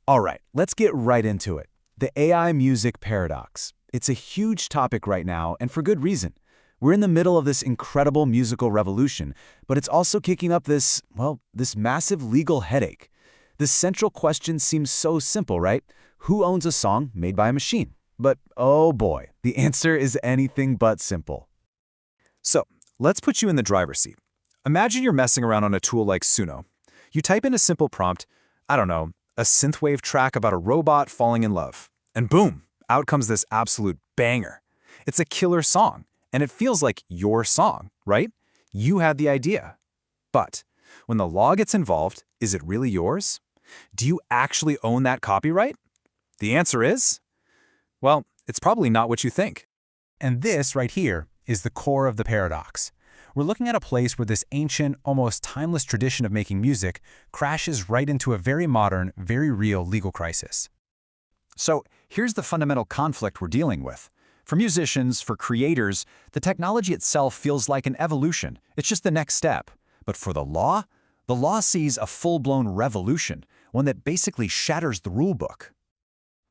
All right, let's get right into it. The AI music paradox. It's a huge topic right now, and for good reason. We're in the middle of this incredible musical revolution, but it's also kicking up this massive legal headache. The central question seems so simple, right? Who owns a song made by a machine? But oh boy, the answer is anything but simple. So, let's put you in the driver's seat. Imagine you're messing around on a tool like Suno. You type in a simple prompt, I don't know, a synthwave track about a robot falling in love. And boom, out comes this absolute banger. It's a killer song, and it feels like your song, right? You had the idea. But when the law gets involved, is it really yours? Do you actually own that copyright? The answer is, well, it's probably not what you think. And this right here is the core of the paradox. We're looking at a place where this ancient, almost timeless tradition of making music crashes right into a very modern, very real legal crisis. So here's the fundamental conflict we're dealing with. For musicians, for creators, the technology itself feels like an evolution. It's just the next step. But for the law sees a full-blown revolution, one that basically shatters the rulebook.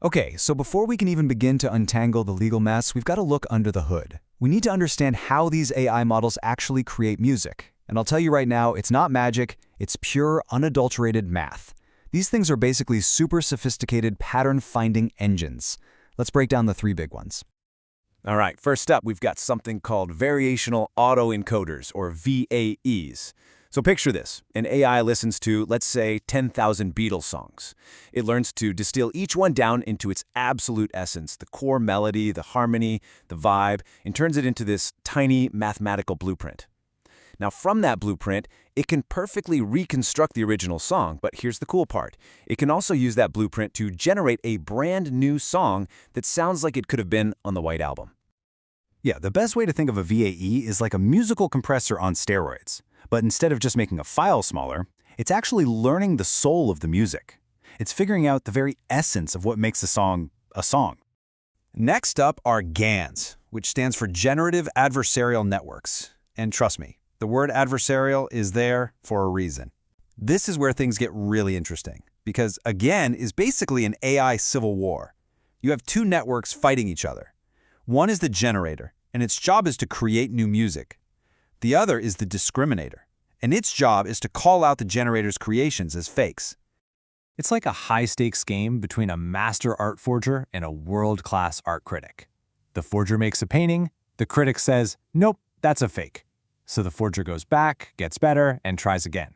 Okay, so before we can even begin to untangle the legal mess, we've got to look under the hood. We need to understand how these AI models actually create music. And I'll tell you right now, it's not magic, it's pure, unadulterated math. These things are basically super sophisticated pattern-finding engines. Let's break down the three big ones. All right, first up, we've got something called variational autoencoders, or VAEs. So picture this. An AI listens to, let's say, 10,000 Beatles songs. It learns to distill each one down into its absolute essence, the core melody, the harmony, the vibe, and turns it into this tiny mathematical blueprint. Now, from that blueprint, it can perfectly reconstruct the original song, but here's the cool part. It can also use that blueprint to generate a brand new song that sounds like it could have been on the White Album. Yeah, the best way to think of a VAE is like a musical compressor on steroids. But instead of just making a file smaller, it's actually learning the soul of the music. It's figuring out the very essence of what makes a song a song. Next up are GANs, which stands for Generative Adversarial Networks. And trust me, the word adversarial is there for a reason. This is where things get really interesting, because a GAN is basically an AI civil war. You have two networks fighting each other. One is the generator, and its job is to create new music. The other is the discriminator, and its job is to call out the generator's creations as fakes. It's like a high-stakes game between a master art forger and a world-class art critic. The forger makes a painting, the critic says, nope, that's a fake. So the forger goes back, gets better, and tries again.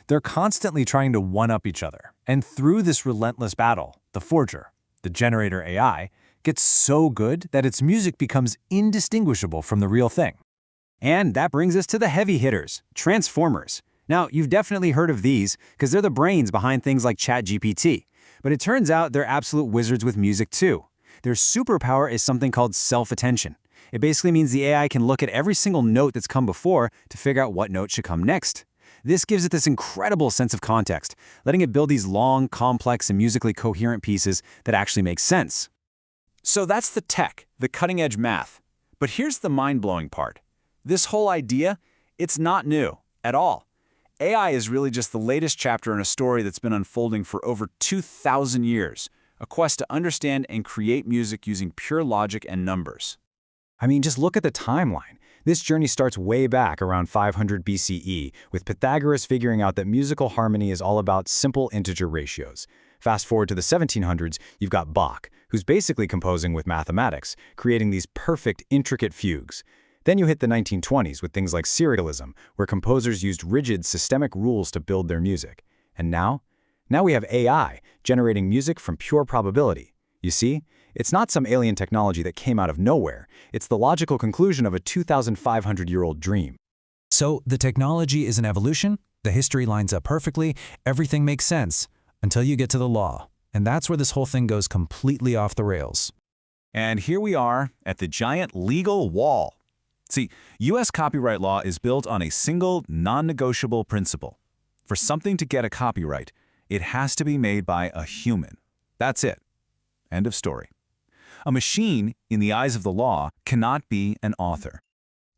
They're constantly trying to one-up each other, and through this relentless battle, the forger, the generator AI, gets so good that its music becomes indistinguishable from the real thing. And that brings us to the heavy hitters, transformers. Now, you've definitely heard of these because they're the brains behind things like ChatGPT. But it turns out they're absolute wizards with music too. Their superpower is something called self-attention. It basically means the AI can look at every single note that's come before to figure out what note should come next. This gives it this incredible sense of context, letting it build these long, complex, and musically coherent pieces that actually make sense. So that's the tech, the cutting-edge math. But here's the mind-blowing part. This whole idea, it's not new at all. AI is really just the latest chapter in a story that's been unfolding for over 2,000 years, a quest to understand and create music using pure logic and numbers. I mean, just look at the timeline. This journey starts way back around 500 BCE, with Pythagoras figuring out that musical harmony is all about simple integer ratios. Fast forward to the 1700s, you've got Bach, who's basically composing with mathematics, creating these perfect, intricate fugues. Then you hit the 1920s with things like serialism, where composers used rigid, systemic rules to build their music. And now we have AI generating music from pure probability. You see, it's not some alien technology that came out of nowhere. It's the logical conclusion of a 2,500-year-old dream. So the technology is an evolution, the history lines up perfectly, everything makes sense, until you get to the law. And that's where this whole thing goes completely off the rails. And here we are at the giant legal wall. See, U.S. copyright law is built on a single, non-negotiable principle. For something to get a copyright, it has to be made by a human. That's it. End of story. A machine, in the eyes of the law, cannot be an author.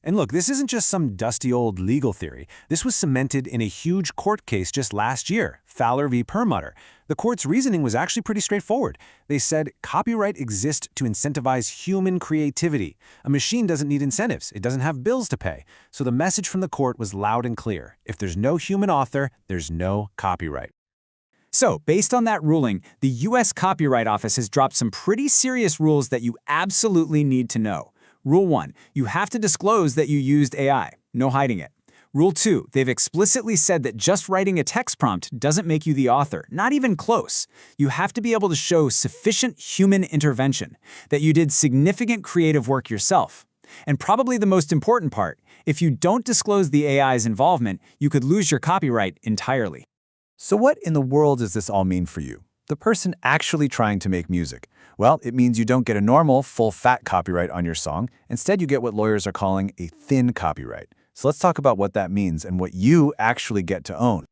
And look, this isn't just some dusty old legal theory. This was cemented in a huge court case just last year, Fowler v. Perlmutter. The court's reasoning was actually pretty straightforward. They said copyright exists to incentivize human creativity. A machine doesn't need incentives. It doesn't have bills to pay. So the message from the court was loud and clear. If there's no human author, there's no copyright. So, based on that ruling, the U.S. Copyright Office has dropped some pretty serious rules that you absolutely need to know. Rule 1, you have to disclose that you used AI. No hiding it. Rule 2, they've explicitly said that just writing a text prompt doesn't make you the author, not even close. You have to be able to show sufficient human intervention, that you did significant creative work yourself. And probably the most important part, if you don't disclose the AI's involvement, you could lose your copyright entirely. So what in the world does this all mean for you, the person actually trying to make music? Well, it means you don't get a normal, full-fat copyright on your song. Instead, you get what lawyers are calling a thin copyright. So let's talk about what that means and what you actually get to own.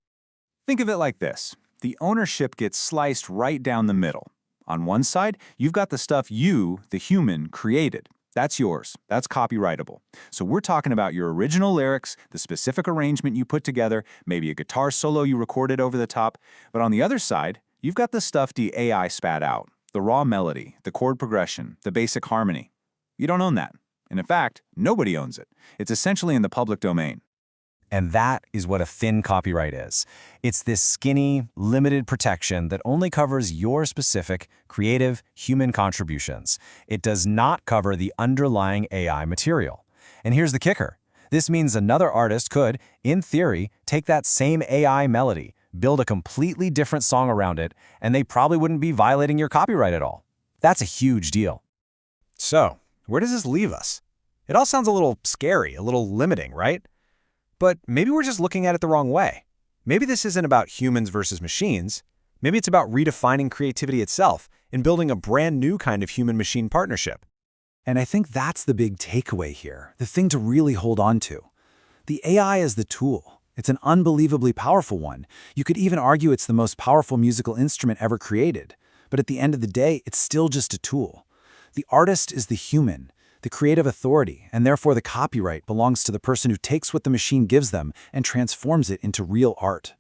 Think of it like this. The ownership gets sliced right down the middle. On one side, you've got the stuff you, the human, created. That's yours. That's copyrightable. So we're talking about your original lyrics, the specific arrangement you put together, maybe a guitar solo you recorded over the top. But on the other side, you've got the stuff the AI spat out, the raw melody, the chord progression, the basic harmony. You don't own that. And in fact, nobody owns it. It's essentially in the public domain. And that is what a thin copyright is. It's this skinny, limited protection that only covers your specific, creative, human contributions. It does not cover the underlying AI material. And here's the kicker. This means another artist could, in theory, take that same AI melody, build a completely different song around it, and they probably wouldn't be violating your copyright at all. That's a huge deal. So, where does this leave us? It all sounds a little scary, a little limiting, right? But maybe we're just looking at it the wrong way. Maybe this isn't about humans versus machines. Maybe it's about redefining creativity itself and building a brand new kind of human-machine partnership. And I think that's the big takeaway here, the thing to really hold on to. The AI is the tool. It's an unbelievably powerful one. You could even argue it's the most powerful musical instrument ever created. But at the end of the day, it's still just a tool. The artist is the human, the creative authority, and therefore the copyright belongs to the person who takes what the machine gives them and transforms it into real art.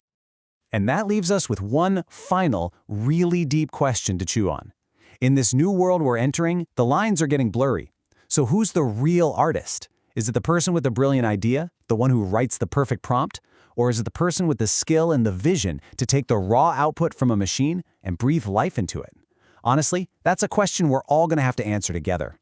And that leaves us with one final, really deep question to chew on. In this new world we're entering, the lines are getting blurry. So who's the real artist? Is it the person with the brilliant idea, the one who writes the perfect prompt? Or is it the person with the skill and the vision to take the raw output from a machine and breathe life into it? Honestly, that's a question we're all going to have to answer together.